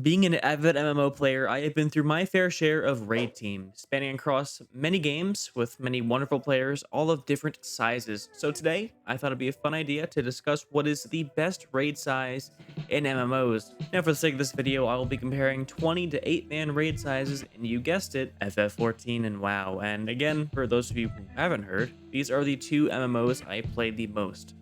Being an avid MMO player, I have been through my fair share of raid teams, spanning across many games with many wonderful players, all of different sizes. So today, I thought it'd be a fun idea to discuss what is the best raid size in MMOs. Now, for the sake of this video, I will be comparing 20 to 8-man raid sizes, and you guessed it, FF14 and WoW. And again, for those of you who haven't heard, these are the two MMOs I played the most.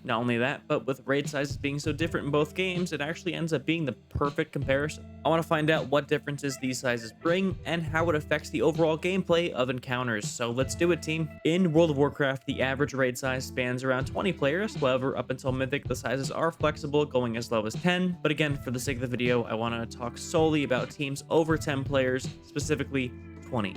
Not only that, but with raid sizes being so different in both games, it actually ends up being the perfect comparison. I want to find out what differences these sizes bring and how it affects the overall gameplay of encounters, so let's do it, team. In World of Warcraft, the average raid size spans around 20 players, however, up until Mythic, the sizes are flexible, going as low as 10, but again, for the sake of the video, I want to talk solely about teams over 10 players, specifically 20.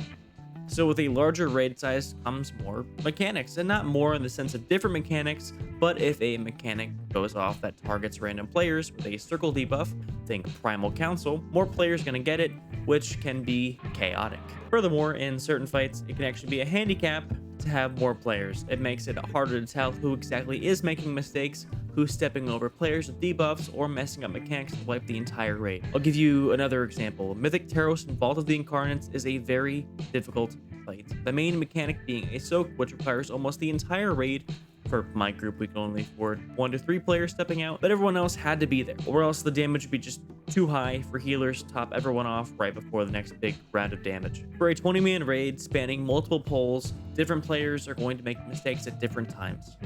So with a larger raid size comes more mechanics, and not more in the sense of different mechanics, but if a mechanic goes off that targets random players with a circle debuff, think Primal Council, more players gonna get it, which can be chaotic. Furthermore, in certain fights, it can actually be a handicap to have more players. It makes it harder to tell who exactly is making mistakes, who's stepping over players with debuffs, or messing up mechanics to wipe the entire raid. I'll give you another example. Mythic Taros and Vault of the Incarnates is a very difficult fight. The main mechanic being a soak, which requires almost the entire raid. For my group, we can only afford 1 to 3 players stepping out, but everyone else had to be there, or else the damage would be just too high for healers to top everyone off right before the next big round of damage. For a 20-man raid spanning multiple poles, different players are going to make mistakes at different times.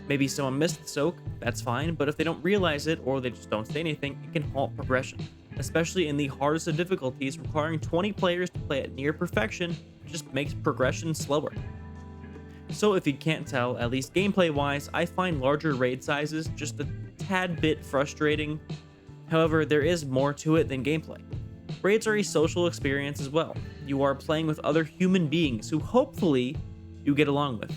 Maybe someone missed the soak, that's fine, but if they don't realize it or they just don't say anything, it can halt progression. Especially in the hardest of difficulties, requiring 20 players to play at near perfection just makes progression slower. So if you can't tell, at least gameplay-wise, I find larger raid sizes just a tad bit frustrating. However, there is more to it than gameplay. Raids are a social experience as well. You are playing with other human beings who hopefully you get along with.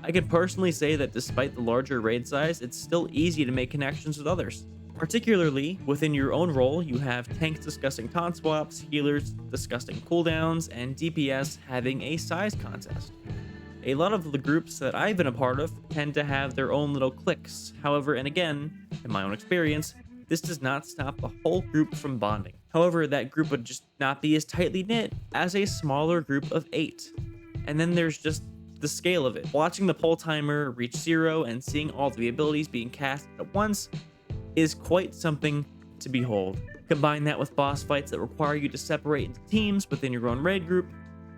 I can personally say that despite the larger raid size, it's still easy to make connections with others. Particularly within your own role, you have tanks discussing taunt swaps, healers discussing cooldowns, and DPS having a size contest. A lot of the groups that I've been a part of tend to have their own little cliques. However, and again, in my own experience, this does not stop the whole group from bonding. However, that group would just not be as tightly knit as a smaller group of 8. And then there's just the scale of it. Watching the pull timer reach 0 and seeing all the abilities being cast at once is quite something to behold. Combine that with boss fights that require you to separate into teams within your own raid group.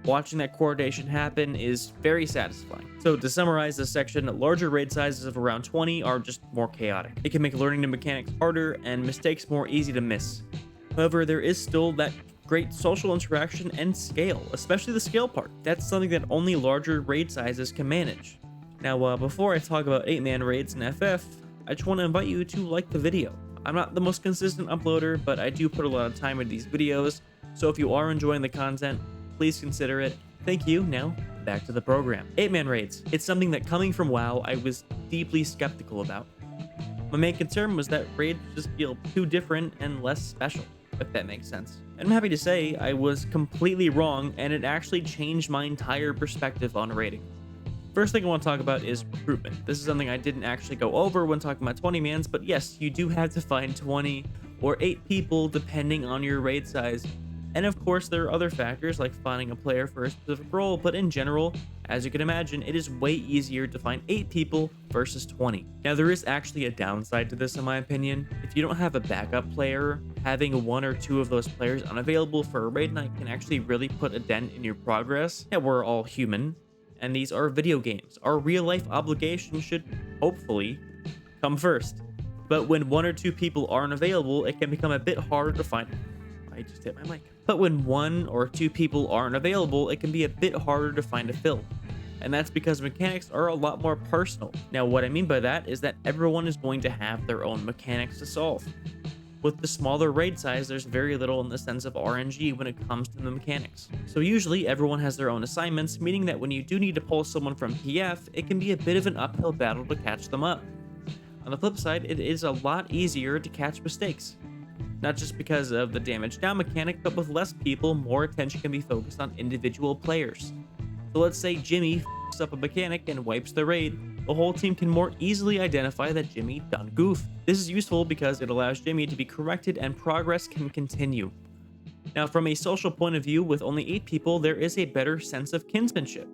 Watching that coordination happen is very satisfying. So to summarize this section, larger raid sizes of around 20 are just more chaotic. It can make learning the mechanics harder and mistakes more easy to miss. However, there is still that great social interaction and scale, especially the scale part. That's something that only larger raid sizes can manage. Now, before I talk about 8-man raids in FF, I just want to invite you to like the video. I'm not the most consistent uploader, but I do put a lot of time into these videos, so if you are enjoying the content, please consider it. Thank you. Now, back to the program. 8-man raids. It's something that coming from WoW, I was deeply skeptical about. My main concern was that raids just feel too different and less special, if that makes sense. And I'm happy to say I was completely wrong, and it actually changed my entire perspective on raiding. First thing I want to talk about is recruitment. This is something I didn't actually go over when talking about 20-mans, but yes, you do have to find 20 or 8 people depending on your raid size. And of course, there are other factors like finding a player for a specific role, but in general, as you can imagine, it is way easier to find 8 people versus 20. Now, there is actually a downside to this in my opinion. If you don't have a backup player, having 1 or 2 of those players unavailable for a raid night can actually really put a dent in your progress. Yeah, we're all human, and these are video games. Our real life obligations should hopefully come first. But when 1 or 2 people aren't available, it can become a bit harder to find. I just hit my mic. But when 1 or 2 people aren't available, it can be a bit harder to find a fill. And that's because mechanics are a lot more personal. Now, what I mean by that is that everyone is going to have their own mechanics to solve. With the smaller raid size, there's very little in the sense of RNG when it comes to the mechanics. So usually everyone has their own assignments, meaning that when you do need to pull someone from PF, it can be a bit of an uphill battle to catch them up. On the flip side, it is a lot easier to catch mistakes. Not just because of the damage down mechanic, but with less people, more attention can be focused on individual players. So let's say Jimmy f***s up a mechanic and wipes the raid. the whole team can more easily identify that Jimmy done goofed. This is useful because it allows Jimmy to be corrected and progress can continue. Now, from a social point of view, with only 8 people, there is a better sense of kinsmanship.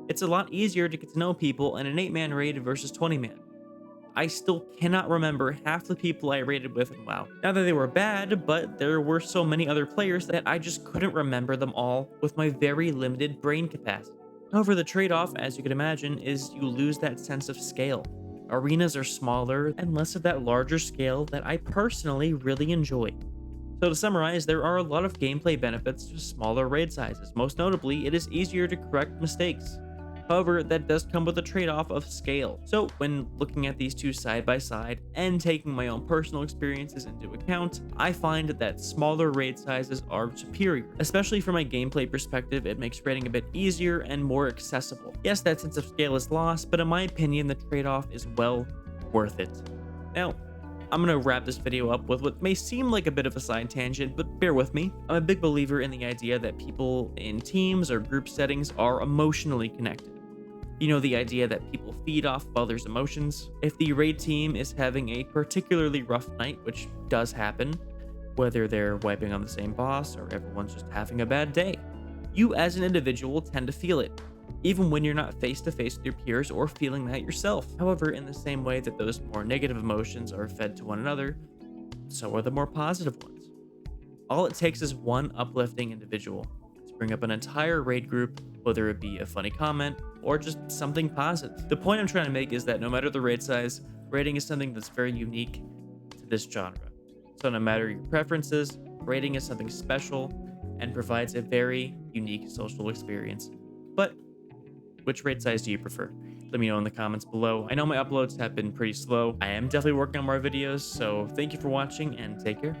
It's a lot easier to get to know people in an 8-man raid versus 20-man. I still cannot remember half the people I raided with in WoW. Not that they were bad, but there were so many other players that I just couldn't remember them all with my very limited brain capacity. However, the trade-off, as you can imagine, is you lose that sense of scale. Arenas are smaller and less of that larger scale that I personally really enjoy. So to summarize, there are a lot of gameplay benefits to smaller raid sizes. Most notably, it is easier to correct mistakes. However, that does come with a trade-off of scale. So when looking at these two side by side and taking my own personal experiences into account, I find that smaller raid sizes are superior. Especially from a gameplay perspective, it makes raiding a bit easier and more accessible. Yes, that sense of scale is lost, but in my opinion, the trade-off is well worth it. Now, I'm gonna wrap this video up with what may seem like a bit of a side tangent, but bear with me. I'm a big believer in the idea that people in teams or group settings are emotionally connected. You know, the idea that people feed off of others' emotions. If the raid team is having a particularly rough night, which does happen, whether they're wiping on the same boss or everyone's just having a bad day, you as an individual tend to feel it, even when you're not face to face with your peers or feeling that yourself. However, in the same way that those more negative emotions are fed to one another, so are the more positive ones. All it takes is one uplifting individual to bring up an entire raid group, whether it be a funny comment or just something positive. The point I'm trying to make is that no matter the raid size, raiding is something that's very unique to this genre. So no matter your preferences, raiding is something special and provides a very unique social experience. But which raid size do you prefer? Let me know in the comments below. I know my uploads have been pretty slow. I am definitely working on more videos, so thank you for watching and take care.